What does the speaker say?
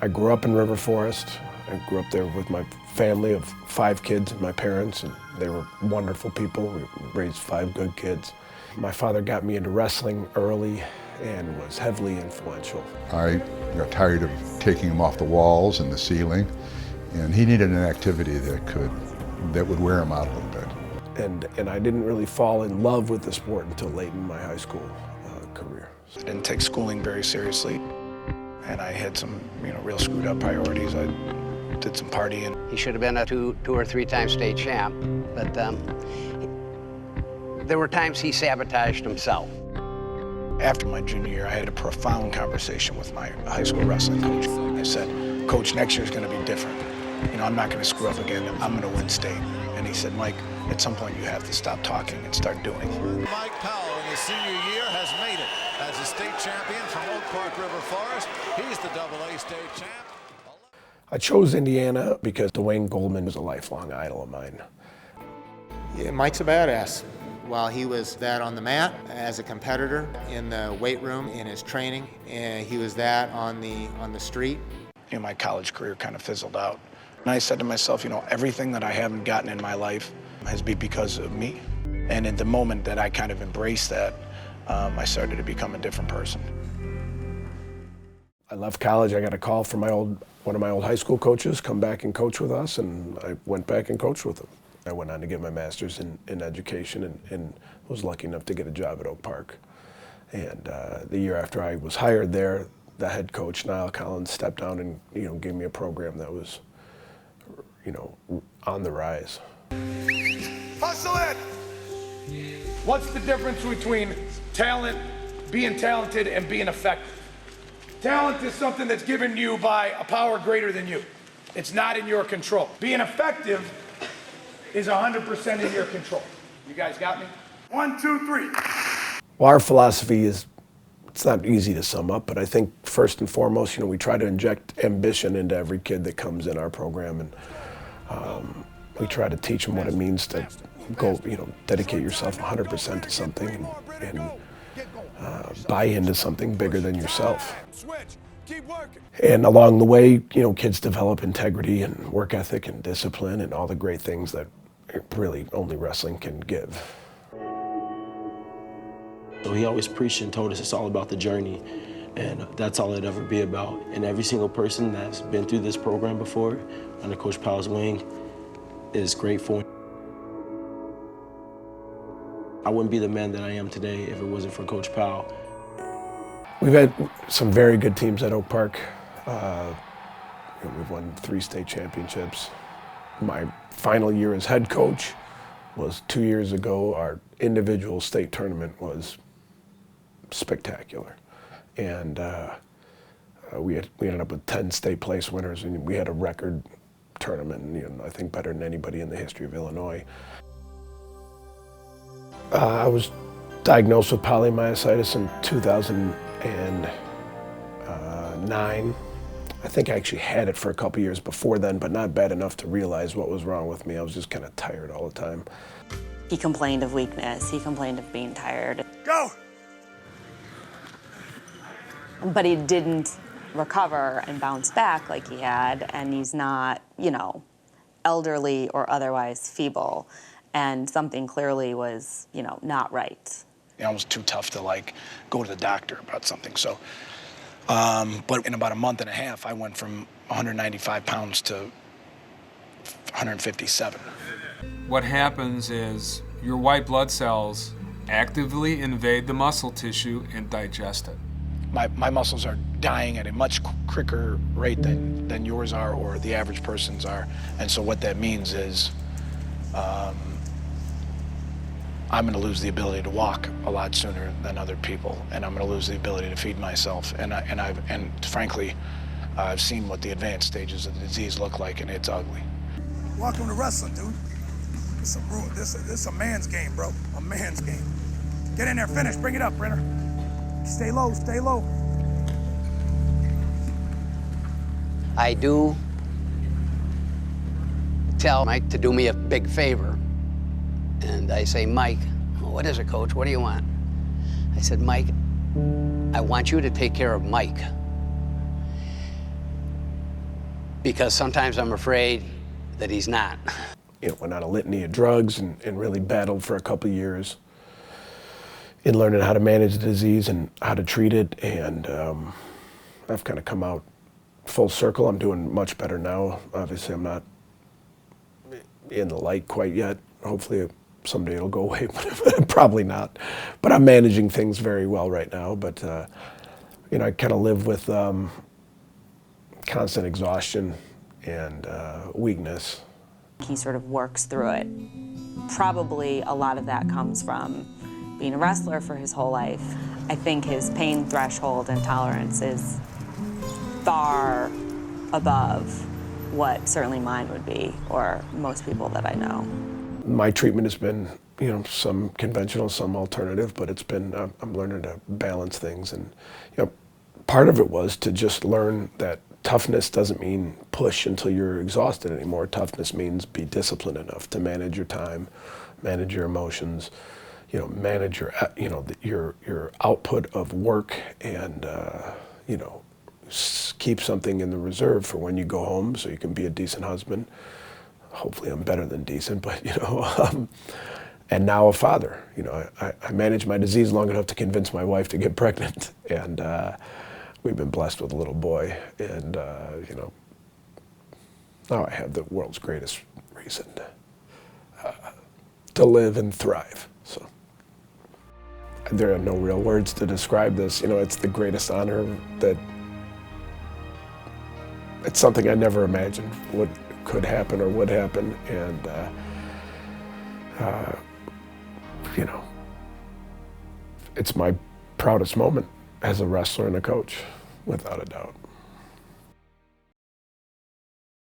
I grew up in River Forest. I grew up there with my family of 5 kids and my parents, and they were wonderful people. We raised 5 good kids. My father got me into wrestling early and was heavily influential. I got tired of taking him off the walls and the ceiling, and he needed an activity that would wear him out a little bit. And I didn't really fall in love with the sport until late in my high school career. I didn't take schooling very seriously, and I had some, real screwed up priorities. I did some partying. He should have been a 2 or 3-time state champ, but there were times he sabotaged himself. After my junior year, I had a profound conversation with my high school wrestling coach. I said, Coach, next year's going to be different. I'm not going to screw up again. I'm going to win state. And he said, Mike, at some point you have to stop talking and start doing. Mike Powell in his senior year has made it as a state champion from Oak Park River Forest. He's the AA state champ. I chose Indiana because Dwayne Goldman was a lifelong idol of mine. Yeah, Mike's a badass. While he was that on the mat as a competitor, in the weight room, in his training, and he was that on the street. My college career kind of fizzled out. And I said to myself, everything that I haven't gotten in my life has been because of me. And in the moment that I kind of embraced that, I started to become a different person. I left college. I got a call from one of my old high school coaches, come back and coach with us, and I went back and coached with him. I went on to get my master's in education and was lucky enough to get a job at Oak Park. And the year after I was hired there, the head coach, Niall Collins, stepped down and gave me a program that was on the rise. Hustle it! What's the difference between talent, being talented, and being effective? Talent is something that's given you by a power greater than you. It's not in your control. Being effective is 100% in your control. You guys got me? 1, 2, 3. Well, our philosophy is, it's not easy to sum up, but I think first and foremost, we try to inject ambition into every kid that comes in our program, and we try to teach them what it means to go, dedicate yourself 100% to something and buy into something bigger than yourself. And along the way, kids develop integrity and work ethic and discipline and all the great things that really only wrestling can give. So he always preached and told us it's all about the journey, and that's all it'd ever be about. And every single person that's been through this program before, under Coach Powell's wing, is grateful. I wouldn't be the man that I am today if it wasn't for Coach Powell. We've had some very good teams at Oak Park. We've won 3 state championships. My final year as head coach was 2 years ago. Our individual state tournament was spectacular. And we ended up with 10 state place winners, and we had a record tournament, I think better than anybody in the history of Illinois. I was diagnosed with polymyositis in 2009. I think I actually had it for a couple years before then, but not bad enough to realize what was wrong with me. I was just kind of tired all the time. He complained of weakness. He complained of being tired. Go! But he didn't recover and bounce back like he had, and he's not, elderly or otherwise feeble. And something clearly was, not right. It was too tough to go to the doctor about something. So, but in about a month and a half, I went from 195 pounds to 157. What happens is your white blood cells actively invade the muscle tissue and digest it. My muscles are dying at a much quicker rate than yours are or the average person's are. And so what that means is I'm going to lose the ability to walk a lot sooner than other people, and I'm going to lose the ability to feed myself. And frankly, I've seen what the advanced stages of the disease look like, and it's ugly. Welcome to wrestling, dude. This is a man's game, bro. A man's game. Get in there, finish, bring it up, Brenner. Stay low, stay low. I do tell Mike to do me a big favor. And I say, Mike, what is it, Coach? What do you want? I said, Mike, I want you to take care of Mike. because sometimes I'm afraid that he's not. You know, went on a litany of drugs and really battled for a couple of years in learning how to manage the disease and how to treat it. And I've kind of come out full circle. I'm doing much better now. Obviously, I'm not in the light quite yet. Hopefully someday it'll go away, but probably not. But I'm managing things very well right now. But you know, I kind of live with constant exhaustion and weakness. He sort of works through it. Probably a lot of that comes from being a wrestler for his whole life. I think his pain threshold and tolerance is far above what certainly mine would be, or most people that I know. My treatment has been, you know, some conventional, some alternative, but it's been, I'm learning to balance things. And, you know, part of it was to just learn that toughness doesn't mean push until you're exhausted anymore. Toughness means be disciplined enough to manage your time, manage your emotions, you know, manage your, you know, your output of work, and, you know, keep something in the reserve for when you go home so you can be a decent husband. Hopefully I'm better than decent, but, you know, and now a father. You know, I managed my disease long enough to convince my wife to get pregnant, and we've been blessed with a little boy, and, you know, now I have the world's greatest reason to live and thrive. So there are no real words to describe this. You know, it's the greatest honor that, it's something I never imagined could happen or would happen, and you know, it's my proudest moment as a wrestler and a coach, without a doubt.